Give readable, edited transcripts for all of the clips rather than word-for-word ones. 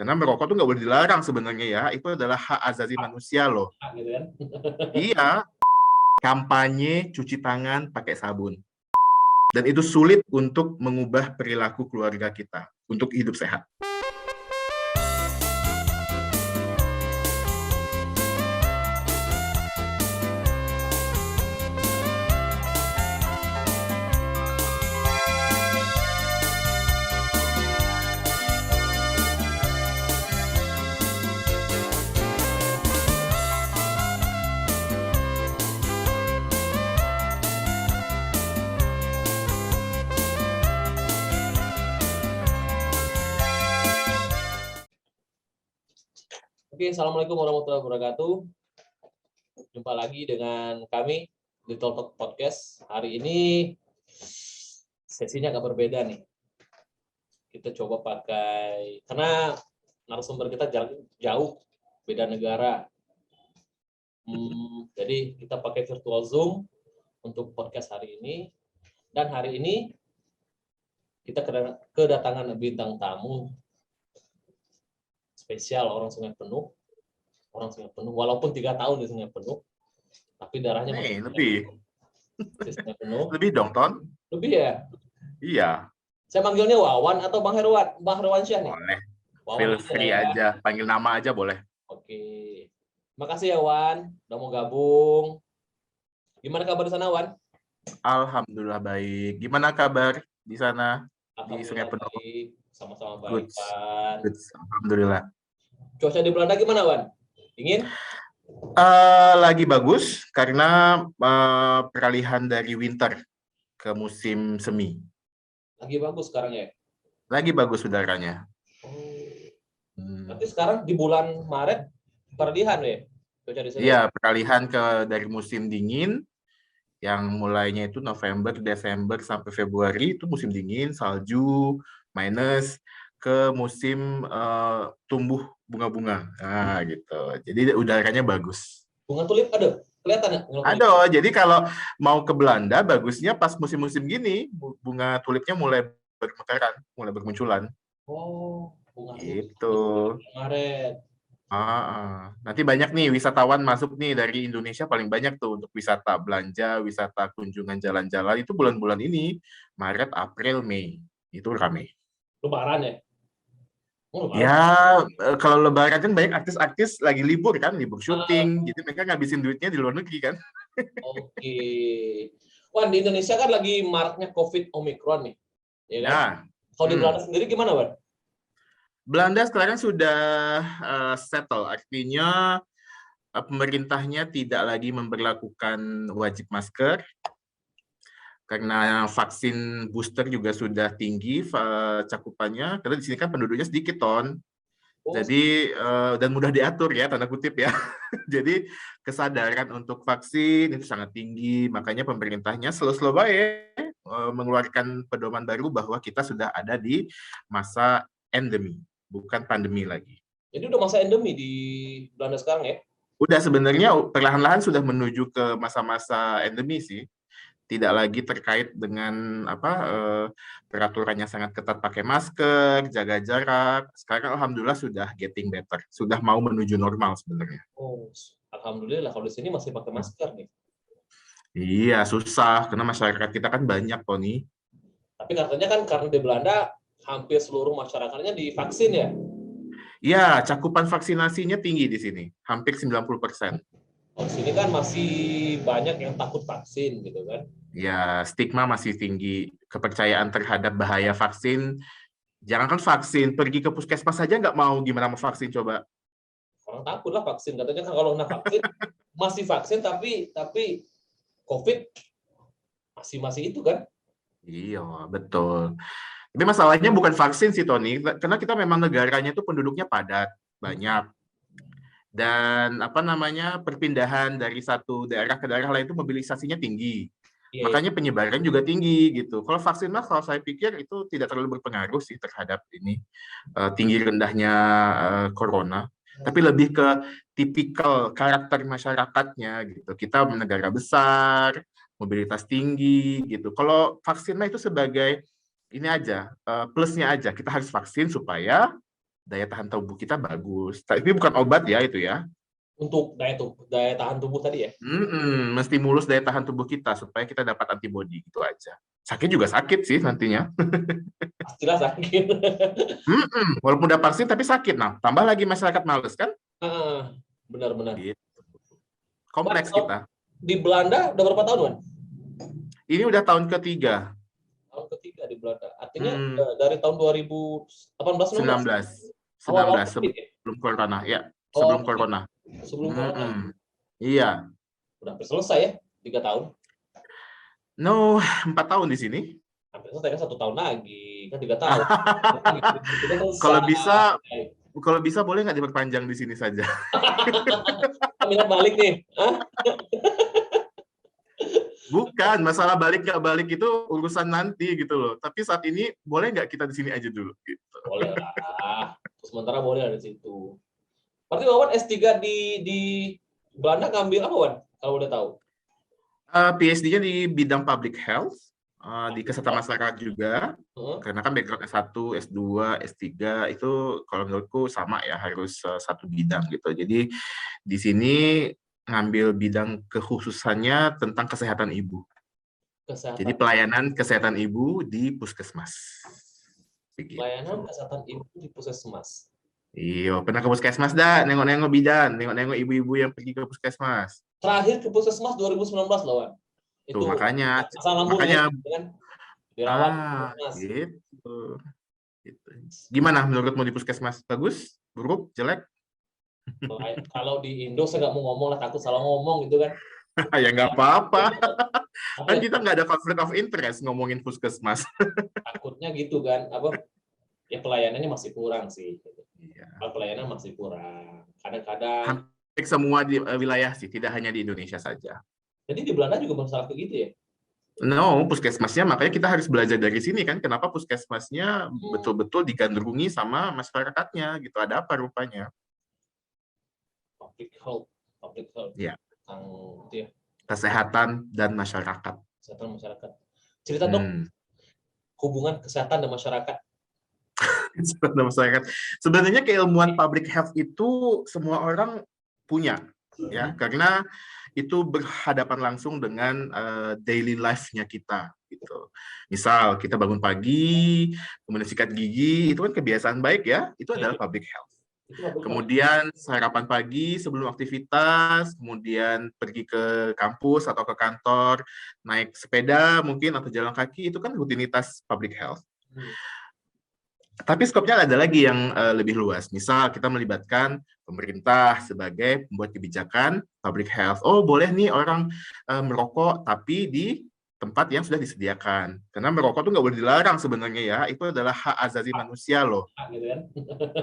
Karena merokok tuh nggak boleh dilarang sebenarnya ya. Itu adalah hak asasi manusia loh. Gitu kan? Iya, kampanye cuci tangan pakai sabun. Dan itu sulit untuk mengubah perilaku keluarga kita untuk hidup sehat. Oke, Assalamualaikum warahmatullahi wabarakatuh. Jumpa lagi dengan kami di Talk Podcast. Hari ini sesinya agak berbeda nih. Kita coba pakai, karena narasumber kita jauh beda negara. Jadi kita pakai virtual Zoom untuk podcast hari ini. Dan hari ini kita kedatangan bintang tamu spesial, orang Sungai Penuh, walaupun 3 tahun di Sungai Penuh, tapi darahnya masih Sungai Penuh. Lebih dong, Ton? Lebih ya? Iya. Saya manggilnya Wawan atau Bang Herwansyah nih? Boleh. Wawan Feel free aja, panggil nama aja boleh. Oke. Makasih ya Wan, udah mau gabung. Gimana kabar di sana, Wan? Alhamdulillah baik. Gimana kabar di sana? Di Sungai Penuh? Baik. Sama-sama baik, Wan. Alhamdulillah. Cuaca di Belanda gimana, Wan? Dingin? Lagi bagus karena peralihan dari winter ke musim semi. Lagi bagus sekarang ya? Lagi bagus udaranya. Tapi sekarang di bulan Maret peralihan ya? Cuaca di sini? Iya, peralihan dari musim dingin yang mulainya itu November, Desember sampai Februari itu musim dingin, salju, minus, ke musim tumbuh bunga-bunga. Nah, gitu. Jadi udaranya bagus. Bunga tulip ada? Kelihatan ya? Ada. Jadi kalau mau ke Belanda bagusnya pas musim-musim gini, bunga tulipnya mulai bermekaran, mulai bermunculan. Oh, bunga tulip. Gitu. Maret. Nanti banyak nih wisatawan masuk nih dari Indonesia, paling banyak tuh untuk wisata belanja, wisata kunjungan jalan-jalan itu bulan-bulan ini, Maret, April, Mei. Itu rame. Lebaran ya? Ya, kalau Lebaran kan banyak artis-artis lagi libur kan, libur syuting, jadi mereka ngabisin duitnya di luar negeri kan. Oke. Wan, di Indonesia kan lagi maraknya COVID Omicron nih. Ya kan? Nah, kalau di Belanda sendiri gimana, Wan? Belanda sekarang sudah settle, artinya pemerintahnya tidak lagi memberlakukan wajib masker, karena vaksin booster juga sudah tinggi cakupannya, karena di sini kan penduduknya sedikit, Ton. Jadi, dan mudah diatur ya, tanda kutip ya. Jadi, kesadaran untuk vaksin itu sangat tinggi, makanya pemerintahnya slow-slow baik mengeluarkan pedoman baru bahwa kita sudah ada di masa endemi, bukan pandemi lagi. Jadi udah masa endemi di Belanda sekarang ya? Udah, sebenarnya perlahan-lahan sudah menuju ke masa-masa endemi sih. Tidak lagi terkait dengan peraturannya sangat ketat, pakai masker, jaga jarak. Sekarang alhamdulillah sudah getting better, sudah mau menuju normal sebenarnya. Oh, alhamdulillah kalau di sini masih pakai masker nih. Iya, susah karena masyarakat kita kan banyak, Tony. Tapi katanya kan karena di Belanda hampir seluruh masyarakatnya divaksin ya? Iya, cakupan vaksinasinya tinggi di sini, hampir 90%. Di sini kan masih banyak yang takut vaksin gitu kan? Ya, stigma masih tinggi, kepercayaan terhadap bahaya vaksin. Jangankan vaksin, pergi ke puskesmas saja nggak mau, gimana mau vaksin coba? Orang takut lah vaksin, katanya kan kalau nggak vaksin, masih vaksin tapi COVID masih itu kan? Iya, betul. Tapi masalahnya bukan vaksin sih, Tony, karena kita memang negaranya itu penduduknya padat, banyak. Dan perpindahan dari satu daerah ke daerah lain itu mobilisasinya tinggi. Makanya penyebaran juga tinggi gitu. Kalau vaksin mah kalau saya pikir itu tidak terlalu berpengaruh sih terhadap ini tinggi rendahnya corona, tapi lebih ke tipikal karakter masyarakatnya gitu. Kita negara besar, mobilitas tinggi gitu. Kalau vaksin mah itu sebagai ini aja, plusnya aja. Kita harus vaksin supaya daya tahan tubuh kita bagus. Tapi bukan obat ya itu ya. Untuk daya tahan tubuh tadi ya. Menstimulus daya tahan tubuh kita supaya kita dapat antibodi gitu aja. Sakit juga sakit sih nantinya. Pastilah sakit. Walaupun udah vaksin tapi sakit. Nah, tambah lagi masyarakat males kan? Benar-benar. Gitu. Kompleks kita. Di Belanda udah berapa tahun, Wan? Ini udah tahun ketiga. Tahun ketiga di Belanda. Artinya dari tahun 2018 19 sebelum corona ya. Sebelum corona. Sebelum corona. Iya. Udah hampir selesai ya, 3 tahun. No, 4 tahun di sini. Hampir selesai kan 1 tahun lagi, kan 3 tahun. Kalau bisa boleh nggak diperpanjang di sini saja? Minat balik nih. Bukan, masalah balik nggak balik itu urusan nanti gitu loh. Tapi saat ini boleh nggak kita di sini aja dulu? Gitu. Boleh lah. Sementara boleh ada di situ. Berarti Wawan S3 di Belanda ngambil apa, Wan? Kalau udah tahu. PhD-nya di bidang public health, di kesehatan masyarakat juga. Karena kan background S1, S2, S3 itu kalau menurutku sama ya, harus satu bidang gitu. Jadi di sini ngambil bidang kekhususannya tentang kesehatan ibu. Jadi pelayanan kesehatan ibu di puskesmas. Begitu. Pelayanan kesehatan ibu di puskesmas. Iya, pernah ke puskesmas dah, nengok-nengok bidan, nengok-nengok ibu-ibu yang pergi ke puskesmas. Terakhir ke puskesmas 2019 loh, Wan. Itu makanya kan dirawat gitu. Gimana menurutmu di puskesmas? Bagus? Buruk? Jelek? Kalau di Indo saya nggak mau ngomong lah, takut salah ngomong gitu kan. Ya nggak apa-apa. Kan kita nggak ada conflict of interest ngomongin puskesmas. Takutnya gitu kan, ya pelayanannya masih kurang sih. Iya. Pelayanan masih kurang. Kadang-kadang hampir semua di wilayah sih, tidak hanya di Indonesia saja. Jadi di Belanda juga masalah kayak gitu ya? No, puskesmasnya makanya kita harus belajar dari sini kan, kenapa puskesmasnya betul-betul digandrungi sama masyarakatnya gitu. Ada apa rupanya? Public health. Ya. Ya. Kesehatan dan masyarakat. Kesehatan masyarakat. Cerita dong hubungan kesehatan dan masyarakat. Kesehatan dan masyarakat. Sebenarnya keilmuan public health itu semua orang punya, ya, karena itu berhadapan langsung dengan daily life-nya kita. Gitu. Misal kita bangun pagi, kemudian sikat gigi, itu kan kebiasaan baik ya, itu adalah public health. Kemudian sarapan pagi sebelum aktivitas, kemudian pergi ke kampus atau ke kantor, naik sepeda mungkin atau jalan kaki, itu kan rutinitas public health. Tapi skopnya ada lagi yang lebih luas. Misal kita melibatkan pemerintah sebagai pembuat kebijakan public health. Oh, boleh nih orang merokok tapi di tempat yang sudah disediakan. Karena merokok tuh nggak boleh dilarang sebenarnya ya. Itu adalah hak asasi manusia loh.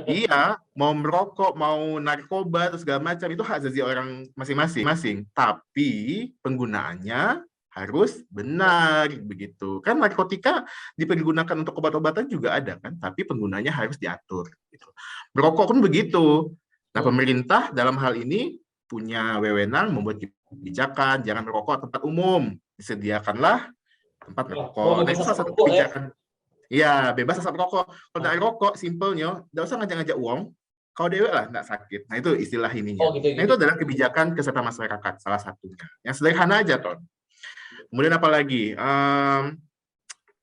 Iya, mau merokok, mau narkoba, atau segala macam, itu hak asasi orang masing-masing. Tapi penggunaannya harus benar begitu. Kan narkotika dipergunakan untuk obat-obatan juga ada kan, tapi penggunanya harus diatur. Gitu. Merokok pun begitu. Nah, pemerintah dalam hal ini punya wewenang membuat kebijakan, jangan merokok tempat umum, disediakanlah tempat merokok. Nah, itu salah satu kebijakan. Iya, bebas asap rokok. Kalau nggak rokok, simpelnya, nggak usah ngajak-ngajak uang. Kalau dewe lah, nggak sakit. Nah, itu istilah ininya. Nah, itu adalah kebijakan kesehatan masyarakat, salah satunya. Yang sederhana aja, Ton. Kemudian apa lagi?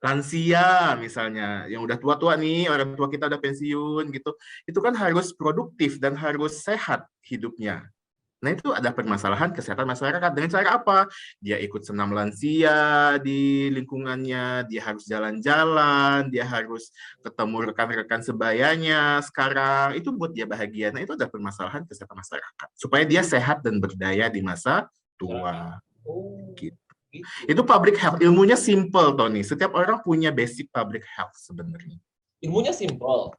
Lansia misalnya, yang udah tua-tua nih, orang tua kita udah pensiun gitu, itu kan harus produktif dan harus sehat hidupnya. Nah, itu ada permasalahan kesehatan masyarakat. Dengan cara apa? Dia ikut senam lansia di lingkungannya, dia harus jalan-jalan, dia harus ketemu rekan-rekan sebayanya sekarang. Itu buat dia bahagia. Nah, itu ada permasalahan kesehatan masyarakat. Supaya dia sehat dan berdaya di masa tua. Gitu. Itu public health. Ilmunya simple, Tony. Setiap orang punya basic public health sebenarnya. Ilmunya simple.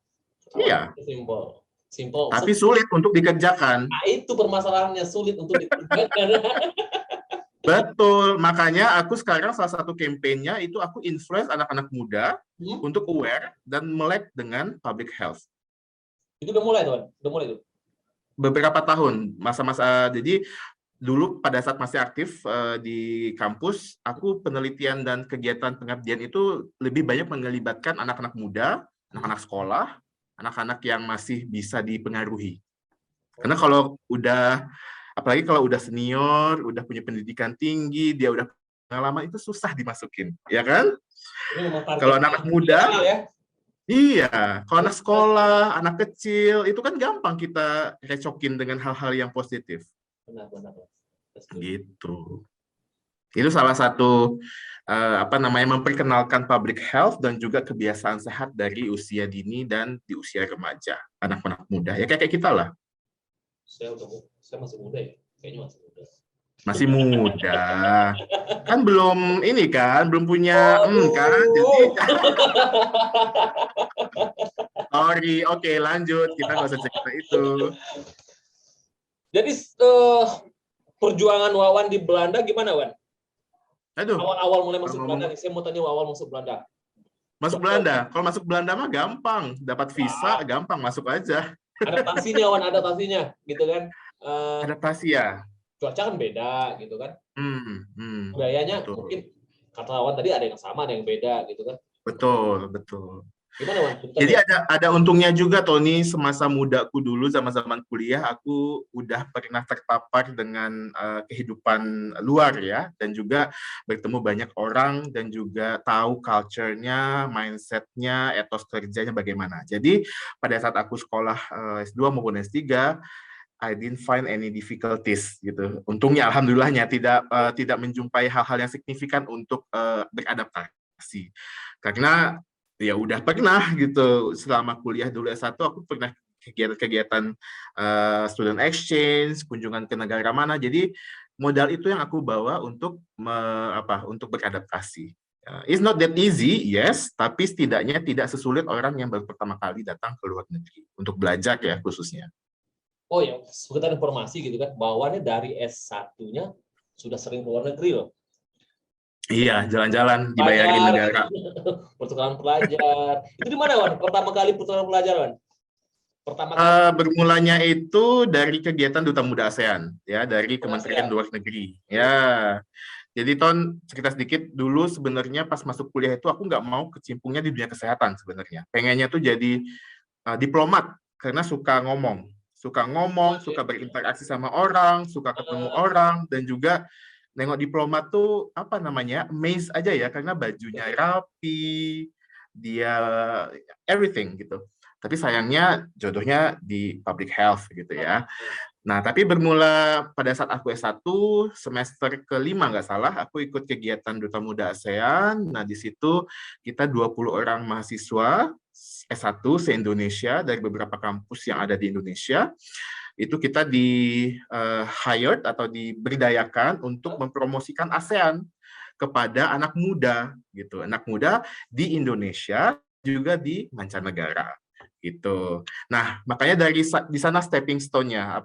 Iya. Simple. Tapi sulit untuk dikerjakan. Nah, itu permasalahannya, sulit untuk dikerjakan. Betul. Makanya aku sekarang salah satu kampanye itu aku influence anak-anak muda untuk aware dan melek dengan public health. Itu udah mulai, Tuan? Udah mulai tuh? Beberapa tahun. Masa-masa, jadi dulu pada saat masih aktif di kampus, aku penelitian dan kegiatan pengabdian itu lebih banyak melibatkan anak-anak muda, anak-anak sekolah, anak-anak yang masih bisa dipengaruhi. Karena kalau udah, apalagi kalau udah senior, udah punya pendidikan tinggi, dia udah pengalaman, itu susah dimasukin, ya kan? Ini memang Kalau targetnya anak muda, milenial ya. iya, kalau anak sekolah, anak kecil, itu kan gampang kita recokin dengan hal-hal yang positif. Benar. Gitu. Itu salah satu memperkenalkan public health dan juga kebiasaan sehat dari usia dini dan di usia remaja, anak-anak muda. Ya kayak kita lah. Saya masih muda ya, kayaknya masih muda. Masih muda. Kan belum ini kan, belum punya kan. Jadi Aduh. sorry, oke lanjut. Kita nggak usah cerita itu. Jadi perjuangan Wawan di Belanda gimana, Wan? Aduh, Awal-awal mulai kalau masuk ngomong Belanda nih, saya mau tanya awal masuk Belanda. masuk Belanda. Kalau masuk Belanda mah gampang, dapat visa gampang masuk aja. Adaptasinya, Wan, adaptasinya, gitu kan? Adaptasi ya. Cuaca kan beda, gitu kan? Budayanya Betul. mungkin kata Wan tadi ada yang sama, ada yang beda, gitu kan? Betul. Gimana, Wan? Jadi ada untungnya juga, Tony, semasa mudaku dulu, zaman-zaman kuliah, aku udah pernah terpapar dengan kehidupan luar ya, dan juga bertemu banyak orang, dan juga tahu culture-nya, mindset-nya, etos kerjanya bagaimana. Jadi pada saat aku sekolah S2 maupun S3, I didn't find any difficulties gitu. Untungnya, alhamdulillahnya tidak menjumpai hal-hal yang signifikan untuk beradaptasi. Karena ya udah pernah gitu selama kuliah dulu S1 aku pernah kegiatan-kegiatan student exchange, kunjungan ke negara mana. Jadi modal itu yang aku bawa untuk untuk beradaptasi. It's not that easy, yes, tapi setidaknya tidak sesulit orang yang baru pertama kali datang ke luar negeri untuk belajar ya khususnya. Oh ya, sekitar informasi gitu kan, bahwa dari S1-nya sudah sering ke luar negeri loh. Iya, jalan-jalan, dibayarin negara. Pertukaran pelajar. Itu di mana, Wan? Pertama kali pertukaran pelajar, Wan? Bermulanya itu dari kegiatan Duta Muda ASEAN, ya, dari Kementerian Luar Negeri. Ya, jadi cerita sedikit dulu sebenarnya pas masuk kuliah itu aku nggak mau kecimpungnya di dunia kesehatan sebenarnya. Pengennya tuh jadi diplomat karena suka ngomong, suka berinteraksi sama orang, suka ketemu orang, dan juga nengok diplomat tuh amazed aja ya karena bajunya rapi, dia everything gitu. Tapi sayangnya jodohnya di public health gitu ya. Nah, tapi bermula pada saat aku S1, semester kelima nggak salah, aku ikut kegiatan Duta Muda ASEAN. Nah, di situ kita 20 orang mahasiswa S1 se-Indonesia dari beberapa kampus yang ada di Indonesia. Itu kita hired atau diberdayakan untuk mempromosikan ASEAN kepada anak muda gitu. Anak muda di Indonesia juga di mancanegara gitu. Nah, makanya di sana stepping stone-nya,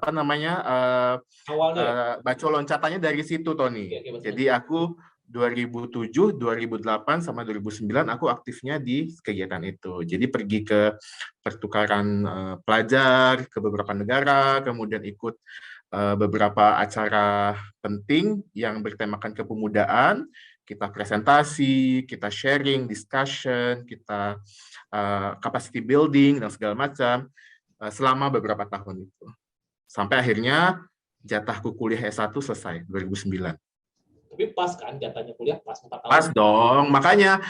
batu loncatannya dari situ, Tony. Jadi aku 2007, 2008 sama 2009 aku aktifnya di kegiatan itu. Jadi pergi ke pertukaran pelajar ke beberapa negara, kemudian ikut beberapa acara penting yang bertemakan kepemudaan. Kita presentasi, kita sharing, discussion, kita capacity building dan segala macam selama beberapa tahun itu. Sampai akhirnya jatahku kuliah S1 selesai 2009. Tapi pas kan jatahnya kuliah pas 4 tahun. Pas dong, makanya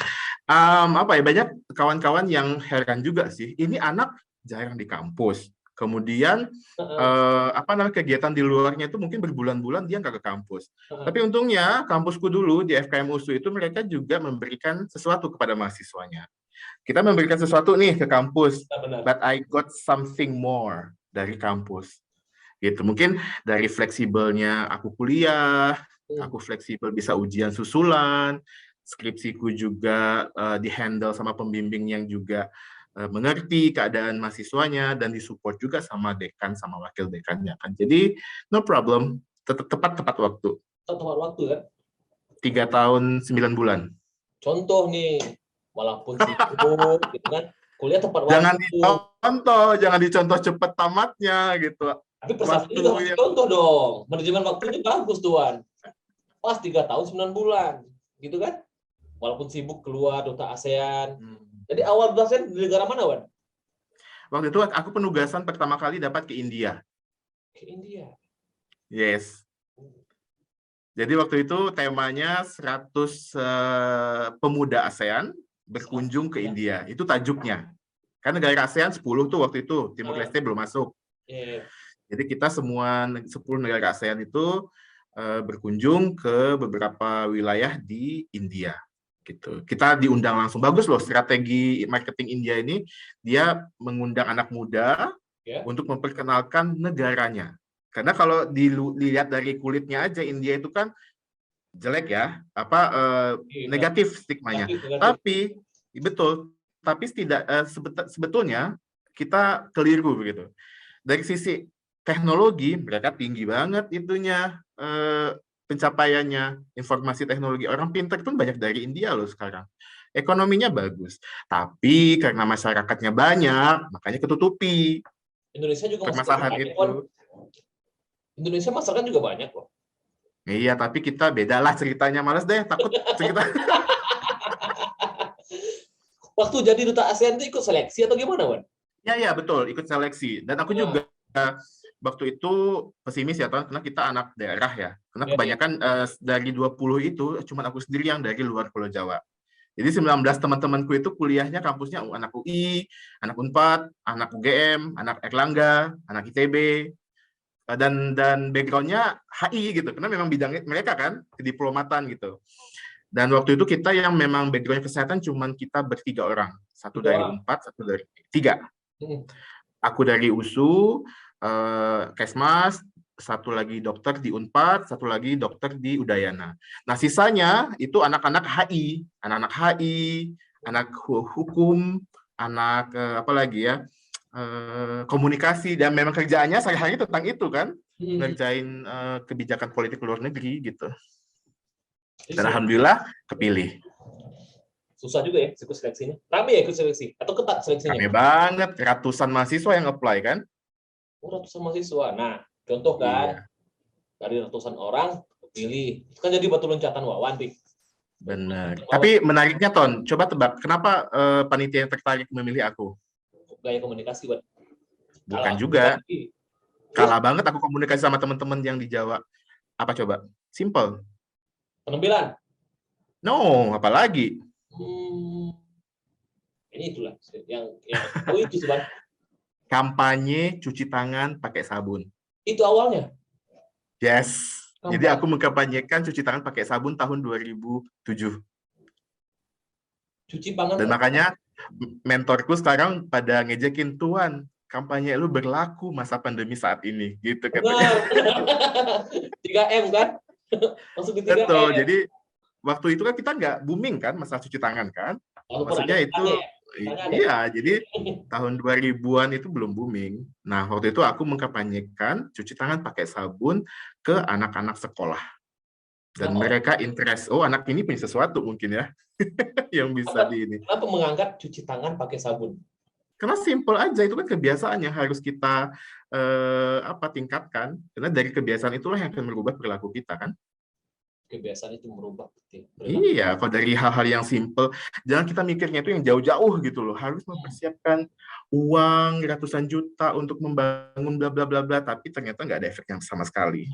banyak kawan-kawan yang heran juga sih. Ini anak jarang di kampus. Kemudian kegiatan di luarnya itu mungkin berbulan-bulan dia nggak ke kampus. Tapi untungnya kampusku dulu di FKM USU itu mereka juga memberikan sesuatu kepada mahasiswanya. Kita memberikan sesuatu nih ke kampus, but I got something more dari kampus. Gitu. Mungkin dari fleksibelnya aku kuliah, aku fleksibel bisa ujian susulan, skripsiku juga dihandle sama pembimbing yang juga mengerti keadaan mahasiswanya dan disupport juga sama dekan sama wakil dekannya kan. Jadi no problem, tepat waktu. Tepat waktu kan? 3 tahun 9 bulan. Contoh nih, walaupun sibuk gitu kan, kuliah tepat waktu. Jangan dicontoh cepet tamatnya gitu. Tapi prestasi juga harus contoh dong. Manajemen waktunya bagus tuan. Pas 3 tahun 9 bulan, gitu kan? Walaupun sibuk keluar Duta ASEAN. Jadi awal ASEAN di negara mana, Wan? Waktu itu aku penugasan pertama kali dapat ke India. Ke India. Yes. Jadi waktu itu temanya 100 pemuda ASEAN berkunjung ke India. Itu tajuknya. Kan negara ASEAN 10 tuh waktu itu, Timur Leste belum masuk. Jadi kita semua 10 negara ASEAN itu berkunjung ke beberapa wilayah di India. Gitu. Kita diundang langsung. Bagus loh strategi marketing India ini. Dia mengundang anak muda untuk memperkenalkan negaranya. Karena kalau dilihat dari kulitnya aja, India itu kan jelek ya, negatif stigmanya. Tapi betul, tapi sebetulnya kita keliru begitu. Dari sisi teknologi mereka tinggi banget itunya, pencapaiannya. Informasi teknologi, orang pintar pun banyak dari India loh sekarang. Ekonominya bagus, tapi karena masyarakatnya banyak, makanya ketutupi. Indonesia juga permasalahan itu. Indonesia masakan juga banyak kok. Iya, tapi kita bedalah ceritanya. Males deh, takut cerita. Waktu jadi duta ASEAN itu ikut seleksi atau gimana, Wan? Ya, betul, ikut seleksi. Dan aku juga waktu itu pesimis ya, karena kita anak daerah ya. Karena kebanyakan dari 20 itu, cuma aku sendiri yang dari luar Pulau Jawa. Jadi 19 teman-temanku itu kuliahnya kampusnya anak UI, anak Unpad, anak UGM, anak Erlangga, anak ITB. Dan background-nya HI gitu, karena memang bidangnya mereka kan kediplomatan gitu. Dan waktu itu kita yang memang background kesehatan cuman kita bertiga orang, satu dari Unpad, satu dari tiga. Aku dari USU, Kesmas, satu lagi dokter di Unpad, satu lagi dokter di Udayana. Nah sisanya itu anak-anak HI, anak hukum, anak apa lagi ya? Komunikasi, dan memang kerjaannya sehari-hari tentang itu kan, ngerjain kebijakan politik luar negeri gitu. Dan alhamdulillah kepilih. Susah juga ya ikut seleksinya. Rame ya ikut seleksi atau ketat seleksinya? Rame banget, ratusan mahasiswa yang apply kan. Ratusan mahasiswa. Nah, contoh kan, dari ratusan orang kepilih. Itu kan jadi batu loncatan Wawan, Pik. Benar. Tapi menariknya, Ton, coba tebak kenapa panitia tertarik memilih aku? Gaya komunikasi, Wan. Bukan juga. Kalah banget aku komunikasi sama teman-teman yang di Jawa. Apa coba? Simple. Penampilan? No, apalagi? Ini itulah yang itu sih, Bang. Kampanye cuci tangan pakai sabun. Itu awalnya? Yes. Jadi aku mengkampanyekan cuci tangan pakai sabun tahun 2007. Cuci tangan. Dan makanya mentorku sekarang pada ngejekin, Tuan, kampanye lu berlaku masa pandemi saat ini, gitu katanya. 3M kan? Masuk di 3M. Betul, jadi waktu itu kan kita nggak booming kan masalah cuci tangan kan. Maksudnya itu, iya, jadi tahun 2000-an itu belum booming. Nah, waktu itu aku mengkampanyekan cuci tangan pakai sabun ke anak-anak sekolah. Dan mereka interest, oh anak ini punya sesuatu mungkin ya, yang bisa di ini. Kenapa mengangkat cuci tangan pakai sabun? Karena simple aja, itu kan kebiasaan yang harus kita tingkatkan. Karena dari kebiasaan itulah yang akan merubah perilaku kita kan. Kebiasaan itu merubah. Iya, kalau dari hal-hal yang simple, jangan kita mikirnya itu yang jauh-jauh gitu loh. Harus mempersiapkan uang ratusan juta untuk membangun bla bla bla bla, tapi ternyata nggak ada efek yang sama sekali.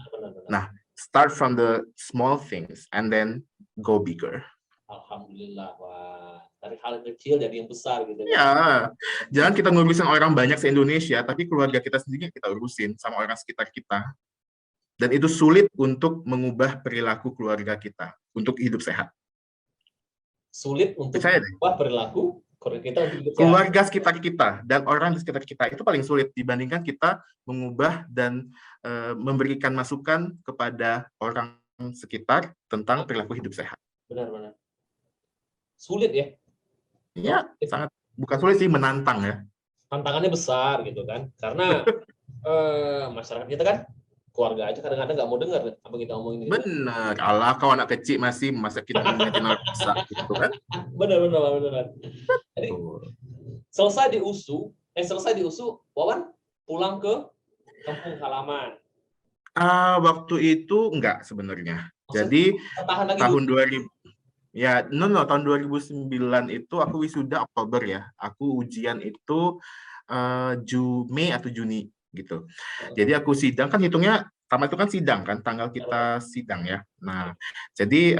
Nah, start from the small things and then go bigger. Alhamdulillah, wah. Dari hal kecil jadi yang besar gitu. Ya, jangan kita ngurusin orang banyak se-Indonesia, tapi keluarga kita sendiri kita urusin sama orang sekitar kita. Dan itu sulit untuk mengubah perilaku keluarga kita untuk hidup sehat. Sulit untuk mengubah perilaku kita untuk hidup sehat. Keluarga sekitar kita dan orang di sekitar kita itu paling sulit dibandingkan kita mengubah dan memberikan masukan kepada orang sekitar tentang perilaku hidup sehat. Benar-benar. Sulit ya? Iya, sangat, bukan sulit sih, menantang ya. Tantangannya besar gitu kan, karena masyarakat kita kan, keluarga aja kadang-kadang nggak mau dengar apa kita omongin. Bener, Allah kau anak kecil masih masa kita ingetin orang besar gitu kan. Benar. Jadi selesai di USU, Wawan pulang ke kampung halaman. Waktu itu enggak sebenarnya. Jadi tahun 2000, Ya, tahun 2009 itu aku wisuda Oktober ya. Aku ujian itu Mei atau Juni gitu. Jadi aku sidang kan hitungnya sama itu kan sidang kan, tanggal Ya, benar. kita sidang ya. Nah, jadi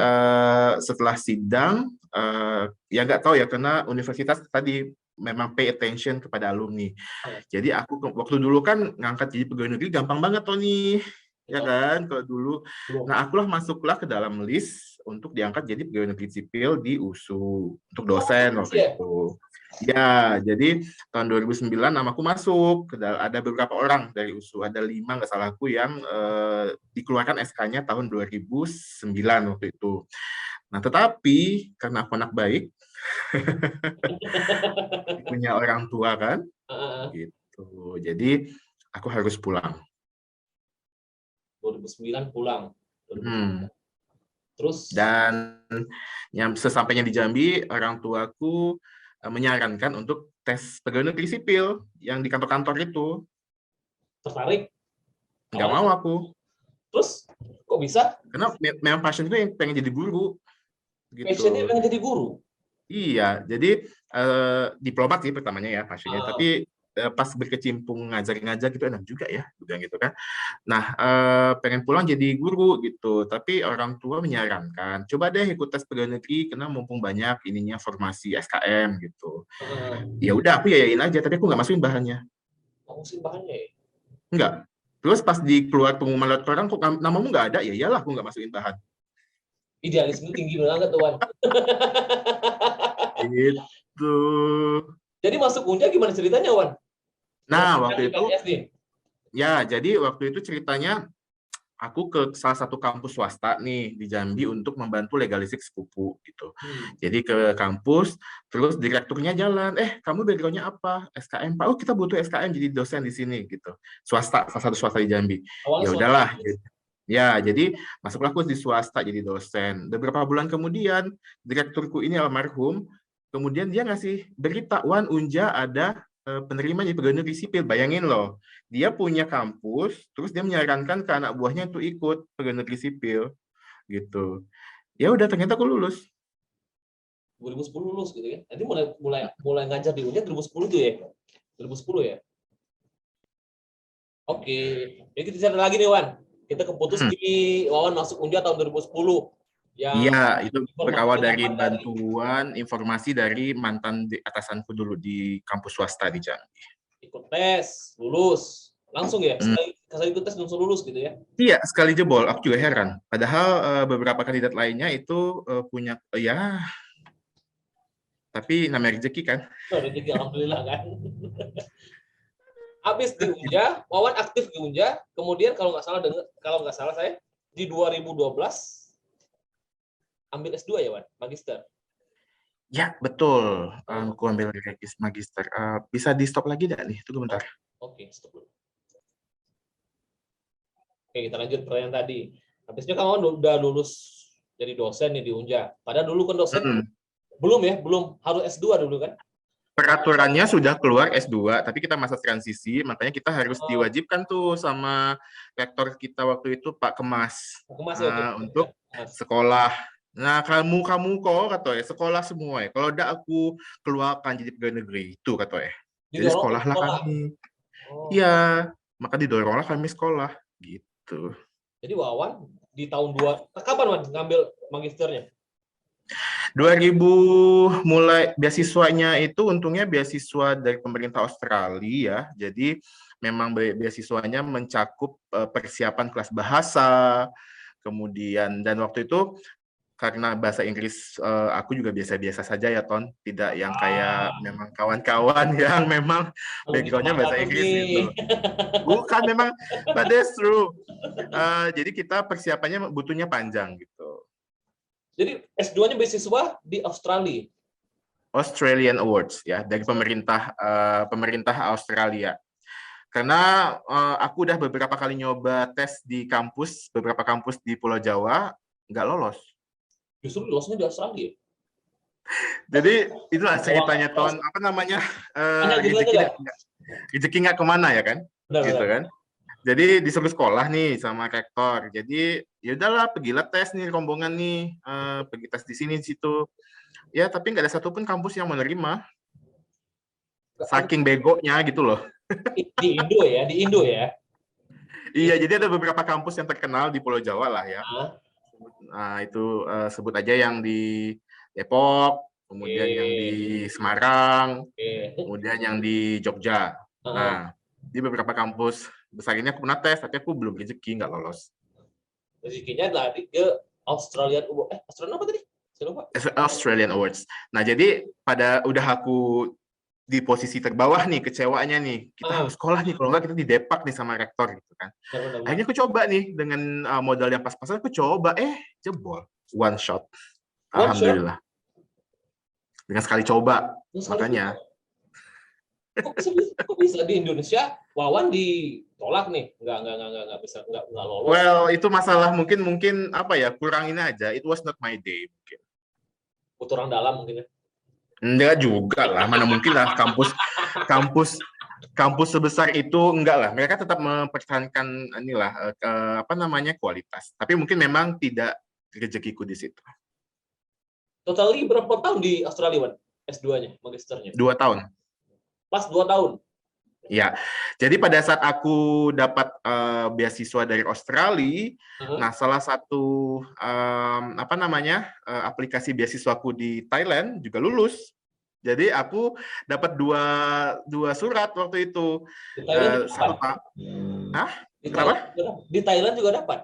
setelah sidang ya nggak tahu ya karena universitas tadi memang pay attention kepada alumni. Ah, Jadi aku waktu dulu kan ngangkat jadi pegawai negeri gampang banget Tony. Ya betul. kan, kalau dulu. Belum. Nah, akulah masuklah ke dalam list untuk diangkat jadi pegawai negeri sipil di USU untuk dosen waktu Ya. itu. Ya, jadi tahun 2009 namaku masuk. Ada beberapa orang dari USU, ada 5 nggak salahku yang dikeluarkan SK-nya tahun 2009 waktu itu. Nah, tetapi karena aku anak baik, punya orang tua kan, Ah, gitu. Jadi aku harus pulang. 2009 pulang. 2009. Hmm. Terus Dan yang sesampainya di Jambi, orang tuaku menyarankan untuk tes pegawai negeri sipil yang di kantor-kantor itu. tertarik Nggak awalnya. mau aku. Terus kok bisa? Karena memang passion itu yang pengen jadi guru. Passionnya Gitu. pengen jadi guru. Iya, jadi diplomat sih pertamanya ya passionnya. Ah, Tapi pas berkecimpung ngajar-ngajar gitu enak juga ya, bilang gitu kan. Nah, pengen pulang jadi guru gitu, tapi orang tua menyarankan, coba deh ikut tes pegawai negeri, karena mumpung banyak ininya formasi SKM gitu. ah. Ya udah, aku yayain aja, tapi aku nggak masukin bahannya, Musim bahannya ya. nggak. Terus pas di keluar pengumuman lewat orang, kok namamu nggak ada? Ya iyalah, aku nggak masukin bahan. Idealisme tinggi banget tuh, Wan. Gitu. Jadi masuk Unja gimana ceritanya, Wan? Dengan Nah, sidang waktu itu, IPS nih. ya, jadi waktu itu ceritanya aku ke salah satu kampus swasta nih di Jambi untuk membantu legalistik sepupu gitu. Hmm. Jadi ke kampus, terus direkturnya jalan, kamu backgroundnya apa? SKM, Pak. Oh, kita butuh SKM jadi dosen di sini gitu. Swasta, salah satu swasta di Jambi. Awalnya Ya swasta. udahlah. Ya, jadi masuklah aku di swasta jadi dosen. Beberapa bulan kemudian, direkturku ini almarhum, kemudian dia ngasih berita, Wan, Unja ada penerima jadi pegawai negeri sipil. Bayangin loh, dia punya kampus, terus dia menyarankan ke anak buahnya untuk ikut pegawai negeri sipil, gitu. Ya udah, ternyata aku lulus. 2010 lulus gitu ya. Nanti mulai ngajar di Unja 2010 tuh ya. 2010 ya. Oke. Jadi kita cerita lagi nih, Wan. Kita keputus Hmm. di Wawan masuk Unja tahun 2010. Yang Iya, itu berawal informasi dari dapat bantuan informasi dari mantan atasanku dulu di kampus swasta di Jambi. ikut tes, lulus. Langsung ya, Hmm. sekali ikut tes langsung lulus gitu ya. Iya, sekali jebol. Aku juga heran. Padahal beberapa kandidat lainnya itu punya, ya, tapi namanya rezeki kan. Oh, rezeki alhamdulillah kan. Habis di Unja, Wawan aktif di Unja, kemudian kalau nggak salah saya di 2012 ambil S2 ya, Wan, magister. Ya, betul. Aku ambil magister. Bisa di stop lagi nggak nih? Tunggu bentar. Oke, stop dulu. Oke, kita lanjut pertanyaan tadi. Habisnya kamu udah lulus jadi dosen nih di Unja. Padahal dulu kan dosen belum harus S2 dulu kan? Peraturannya sudah keluar S2, tapi kita masa transisi, makanya kita harus diwajibkan tuh sama rektor kita waktu itu, Pak Kemas, Kemas ya, untuk sekolah. Nah, kamu kok, kata ya, sekolah semua ya. Kalau udah aku keluarkan jadi pegawai negeri, itu kata ya. Jadi sekolahlah kami. Iya, maka didoronglah kami sekolah, gitu. Jadi Wawan di tahun kapan Wan ngambil magisternya? 2000 mulai beasiswanya itu untungnya beasiswa dari pemerintah Australia ya. Jadi memang beasiswanya mencakup persiapan kelas bahasa, kemudian dan waktu itu karena bahasa Inggris aku juga biasa-biasa saja ya Ton, tidak yang kayak memang kawan-kawan yang memang backgroundnya bahasa Inggris gitu. Bukan memang, but that's true. Jadi kita persiapannya butuhnya panjang gitu. Jadi S2-nya beasiswa di Australia. Australian Awards ya dari pemerintah Australia. Karena aku udah beberapa kali nyoba tes di beberapa kampus di Pulau Jawa, nggak lolos. Justru lolosnya di Australia. Jadi itulah ceritanya Ton, apa namanya, rezeki nggak kemana ya kan, benar, gitu kan. Jadi disuruh sekolah nih sama rektor. Jadi ya udahlah, pergilah tes nih rombongan nih, pergi tes di sini di situ. Ya tapi nggak ada satupun kampus yang menerima. Saking begonya gitu loh. Di Indo ya, di Indo ya. Iya, jadi ada beberapa kampus yang terkenal di Pulau Jawa lah ya. Ah, Nah, itu sebut aja yang di Depok, kemudian yang di Semarang, oke. kemudian yang di Jogja. Ah, Nah, di beberapa kampus besar ini aku pernah tes, tapi aku belum rezeki, nggak lolos. rezekinya lari ke Australian Australia apa tadi? Saya lupa. Australian Awards. Nah, jadi pada udah aku di posisi terbawah nih, kecewanya nih, kita Ah, harus sekolah nih, kalau nggak kita didepak nih sama rektor gitu kan. benar-benar. Akhirnya aku coba nih dengan modal yang pas-pasan, aku coba, jebol, one shot. One shot. Alhamdulillah. Dengan sekali coba, Terus kali itu, makanya. kok bisa di Indonesia Wawan ditolak nih, nggak bisa, nggak lolos. Well, itu masalah mungkin apa ya, kurang ini aja. It was not my day mungkin. Kurang dalam mungkin ya. Enggak juga lah, mana mungkin lah kampus kampus sebesar itu, enggak lah. Mereka tetap mempertahankan inilah apa namanya, kualitas. Tapi mungkin memang tidak rezekiku di situ. Totally berapa tahun di Australia, Wan? S2-nya, magisternya? 2 tahun. Pas 2 tahun. Ya, jadi pada saat aku dapat beasiswa dari Australia, nah salah satu apa namanya, aplikasi beasiswaku di Thailand juga lulus. Jadi aku dapat dua surat waktu itu. Di Thailand juga Satu dapat. pak, Hah? Di Kenapa? Thailand juga dapat. Di Thailand juga dapat.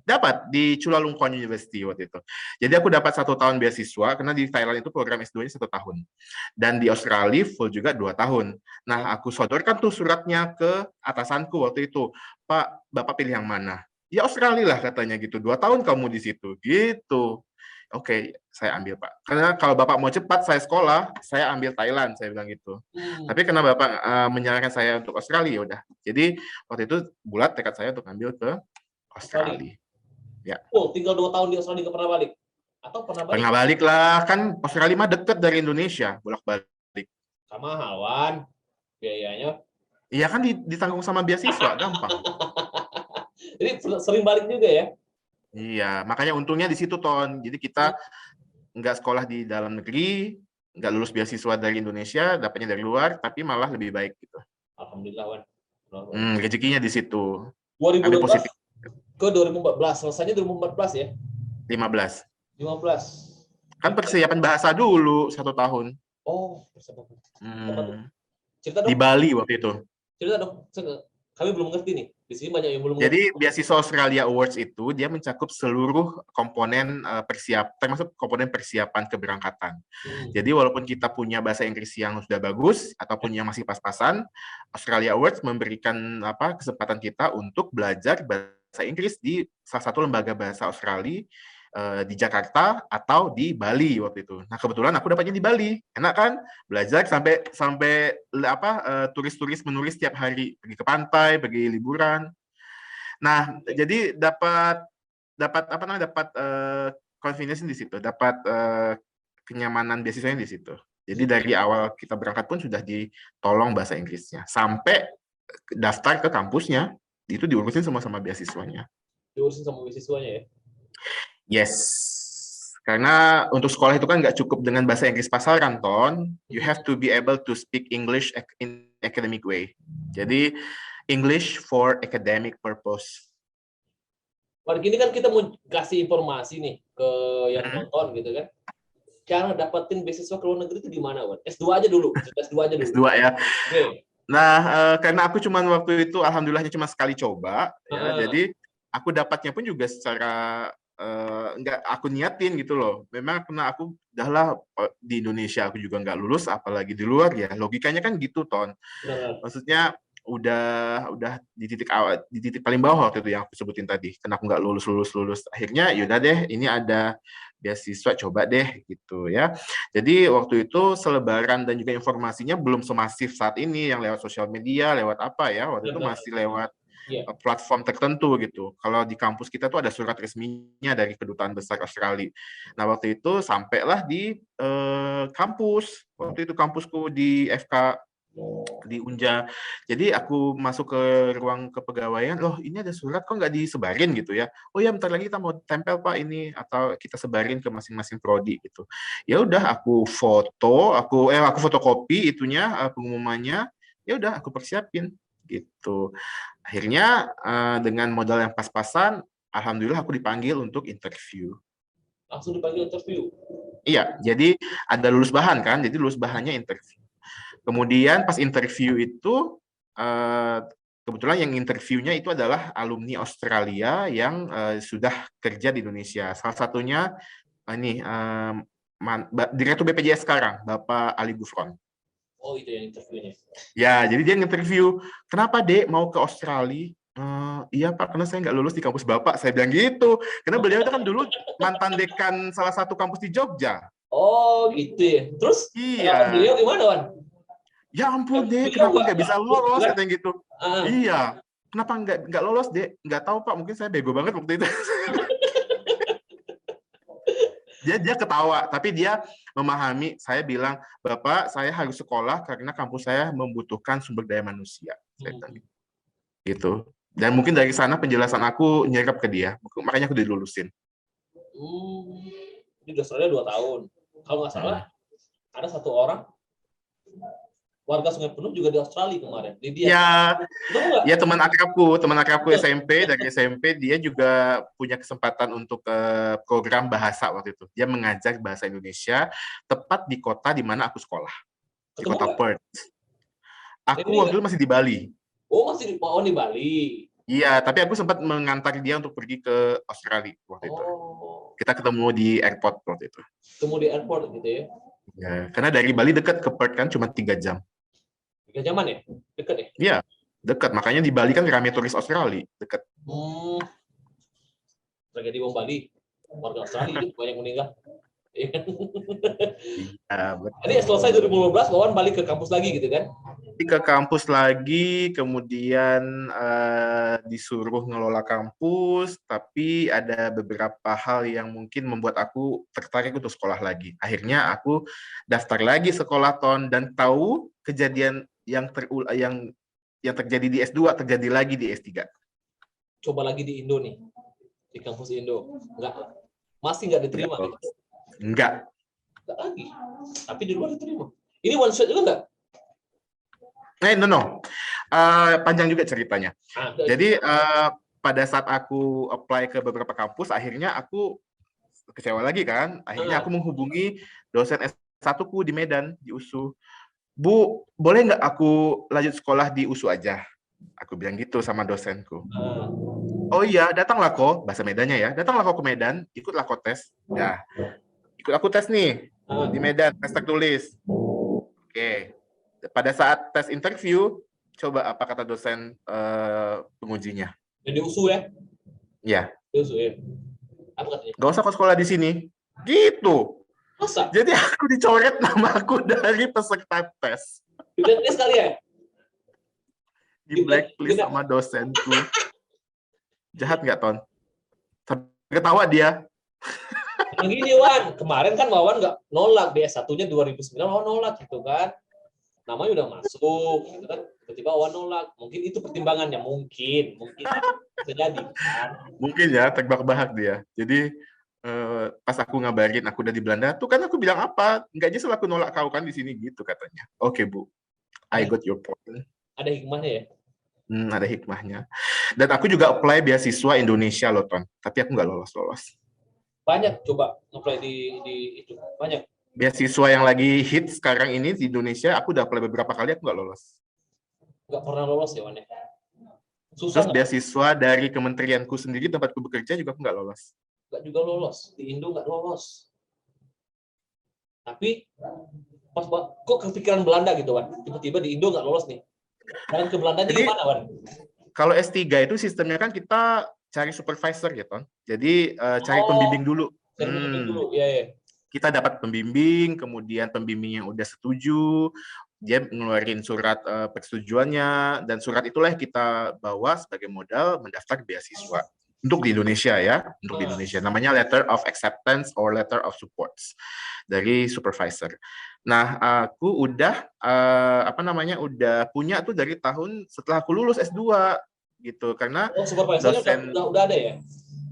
Dapat di Chulalongkorn University waktu itu. Jadi aku dapat 1 tahun beasiswa karena di Thailand itu program S2-nya 1 tahun. Dan di Australia full juga 2 tahun. Nah, aku sodorkan tuh suratnya ke atasanku waktu itu. Pak, Bapak pilih yang mana? Ya Australia lah katanya gitu. 2 tahun kamu di situ. Gitu. Oke, saya ambil Pak. Karena kalau Bapak mau cepat saya sekolah, saya ambil Thailand, saya bilang gitu. Tapi karena Bapak menyarankan saya untuk Australia, ya udah. Jadi waktu itu bulat tekad saya untuk ambil ke Australia. Australia. Ya. Oh, tinggal 2 tahun di Australia nggak pernah balik? Atau pernah balik? Pernah balik lah, kan Australia mah deket dari Indonesia, bolak-balik. Sama Hawan, biayanya. Iya kan ditanggung sama beasiswa, gampang. Jadi sering balik juga ya? Iya, makanya untungnya di situ, Ton. Jadi kita nggak sekolah di dalam negeri, nggak lulus beasiswa dari Indonesia, dapatnya dari luar, tapi malah lebih baik gitu. Alhamdulillah, Wan. Rezekinya di situ. Ambil 2012 positif. ke 2014, selesainya 2014 ya? 15. 15. Kan persiapan bahasa dulu 1 tahun. Oh, persiapan. Cerita Di dong, Bali waktu itu. cerita dong. Kami belum ngerti nih. Di sini banyak yang belum ngerti. Jadi beasiswa Australia Awards itu dia mencakup seluruh komponen termasuk komponen persiapan keberangkatan. Jadi walaupun kita punya bahasa Inggris yang sudah bagus ataupun yang masih pas-pasan, Australia Awards memberikan kesempatan kita untuk belajar bahasa Inggris di salah satu lembaga bahasa Australia di Jakarta atau di Bali waktu itu. Nah kebetulan aku dapatnya di Bali, enak kan? Belajar sampai turis-turis menulis setiap hari, pergi ke pantai, pergi liburan. Nah jadi dapat confidence di situ, dapat kenyamanan beasiswanya di situ. Jadi dari awal kita berangkat pun sudah ditolong bahasa Inggrisnya, sampai daftar ke kampusnya itu diurusin sama beasiswanya. Diurusin sama beasiswanya ya? Yes, karena untuk sekolah itu kan nggak cukup dengan bahasa Inggris pasaran, Ton. You have to be able to speak English in academic way. Jadi English for academic purpose. Pada gini kan kita mau kasih informasi nih ke yang nonton gitu kan. Cara dapetin beasiswa ke luar negeri itu gimana, Wan? S2 aja dulu. S2 aja dulu. S2 ya. Okay. Nah, karena aku cuman waktu itu alhamdulillahnya cuma sekali coba, ya, jadi aku dapatnya pun juga secara nggak aku niatin gitu loh. Memang karena aku udahlah di Indonesia aku juga nggak lulus, apalagi di luar ya. Logikanya kan gitu, Ton. Maksudnya udah di titik paling bawah waktu itu yang aku sebutin tadi. Karena aku nggak lulus. Akhirnya yaudah deh, ini ada beasiswa, coba deh gitu ya. Jadi waktu itu selebaran dan juga informasinya belum semasif saat ini yang lewat sosial media, lewat apa ya. Waktu itu masih lewat platform tertentu gitu. Kalau di kampus kita tuh ada surat resminya dari Kedutaan Besar Australia. Nah waktu itu sampailah di kampus. Waktu itu kampusku di FK di Unja. Jadi aku masuk ke ruang kepegawaian, loh ini ada surat kok nggak disebarin gitu ya. Oh ya bentar lagi kita mau tempel Pak ini, atau kita sebarin ke masing-masing prodi gitu. Ya udah aku fotokopi itunya pengumumannya, ya udah aku persiapin gitu. Akhirnya dengan modal yang pas-pasan, alhamdulillah aku dipanggil untuk interview. Langsung dipanggil interview. Iya, jadi ada lulus bahan kan, jadi lulus bahannya interview. Kemudian pas interview itu kebetulan yang interviewnya itu adalah alumni Australia yang sudah kerja di Indonesia. Salah satunya ini Direktur BPJS sekarang, Bapak Ali Gufron. Oh itu yang interviewnya. Ya, jadi dia nge-interview, kenapa Dek mau ke Australia? Iya Pak, karena saya nggak lulus di kampus Bapak. Saya bilang gitu. Karena beliau itu kan dulu mantan dekan salah satu kampus di Jogja. Oh gitu ya. Terus Iya. beliau gimana Wan? Ya ampun Dek, kenapa nggak bisa lolos katanya gitu. Ah. Iya, kenapa nggak lolos Dek? Nggak tahu Pak, mungkin saya bego banget waktu itu. dia ketawa, tapi dia memahami. Saya bilang, Bapak, saya harus sekolah karena kampus saya membutuhkan sumber daya manusia. Saya bilang gitu. Dan mungkin dari sana penjelasan aku nyerap ke dia, makanya aku dilulusin. Ini di Australia 2 tahun. Kalau nggak salah, ada 1 orang warga Sungai Penuh juga di Australia kemarin. Ya teman akrabku SMP, dari SMP dia juga punya kesempatan untuk program bahasa waktu itu. Dia mengajar bahasa Indonesia tepat di kota di mana aku sekolah. Di kota Perth. Aku waktu itu masih di Bali. Oh, masih di Bali. Iya, tapi aku sempat mengantar dia untuk pergi ke Australia waktu itu. Kita ketemu di airport waktu itu. Ketemu di airport gitu ya? Ya, karena dari Bali dekat ke Perth kan cuma 3 jam. 3 jaman ya? Dekat ya? Iya, dekat. Makanya di Bali kan ramai turis Australia, dekat. Tragedi bom Bali, warga Australia itu banyak meninggal. Iya, betul. Jadi selesai 2015, Wawan balik ke kampus lagi gitu kan? Ke kampus lagi, kemudian disuruh ngelola kampus, tapi ada beberapa hal yang mungkin membuat aku tertarik untuk sekolah lagi. Akhirnya aku daftar lagi sekolah dan tahu kejadian yang terjadi di S2 terjadi lagi di S3. Coba lagi di Indo nih, di kampus Indo, masih nggak diterima? Gitu? Enggak lagi, tapi di luar diterima. Ini one shot juga enggak? No. Panjang juga ceritanya. Jadi pada saat aku apply ke beberapa kampus, akhirnya aku kecewa lagi kan. Akhirnya aku menghubungi dosen S1-ku di Medan, di USU. Bu, boleh nggak aku lanjut sekolah di USU aja? Aku bilang gitu sama dosenku. Oh iya, datanglah kok, bahasa Medannya ya. Datanglah kok ke Medan, ikutlah kok tes. Ya, ikut aku tes nih di Medan, tes tertulis. Oke. Pada saat tes interview, coba apa kata dosen pengujinya? Di USU ya? Iya. Di USU ya. Apa katanya? Gak usah kok sekolah di sini. Gitu. Masa? Jadi aku dicoret nama aku dari peserta tes. Di blacklist kali ya? Di blacklist sama dosenku. Jahat nggak, Ton? Ketawa dia. Yang gini, Wan. Kemarin kan Wawan nggak nolak. DS1-nya 2009, Wawan nolak gitu kan. Namanya udah masuk, gitu kan. Tiba-tiba Wawan nolak. Mungkin itu pertimbangannya. Mungkin. Bisa jadi kan. Mungkin ya, terbahak-bahak dia. Jadi, pas aku ngabarin aku udah di Belanda, tuh kan aku bilang apa? Nggak nyesel aku nolak kau kan di sini gitu katanya. Oke, Bu. I got your point. Ada hikmahnya ya? Ada hikmahnya. Dan aku juga apply beasiswa Indonesia loh, Ton. Tapi aku nggak lolos-lolos. Banyak coba apply di itu. Banyak. Beasiswa yang lagi hit sekarang ini di Indonesia, aku udah apply beberapa kali, aku nggak lolos. Nggak pernah lolos ya, Wan? Susah. Terus beasiswa dari kementerianku sendiri, tempatku bekerja juga aku nggak lolos. Nggak juga lolos. Di Indo nggak lolos. Tapi pas kok kepikiran Belanda gitu, Wan? Tiba-tiba di Indo nggak lolos nih. Dan ke Belanda jadi gimana, Wan? Kalau S3 itu sistemnya kan kita cari supervisor gitu. Jadi cari pembimbing dulu. Iya. Kita dapat pembimbing, kemudian pembimbing yang udah setuju, dia ngeluarin surat persetujuannya, dan surat itulah yang kita bawa sebagai modal mendaftar beasiswa. Untuk di Indonesia ya, untuk di Indonesia. Namanya Letter of Acceptance or Letter of Supports dari supervisor. Nah, aku udah apa namanya, udah punya tuh dari tahun setelah aku lulus S2 gitu. Karena Oh, supervisornya dosen udah ada ya?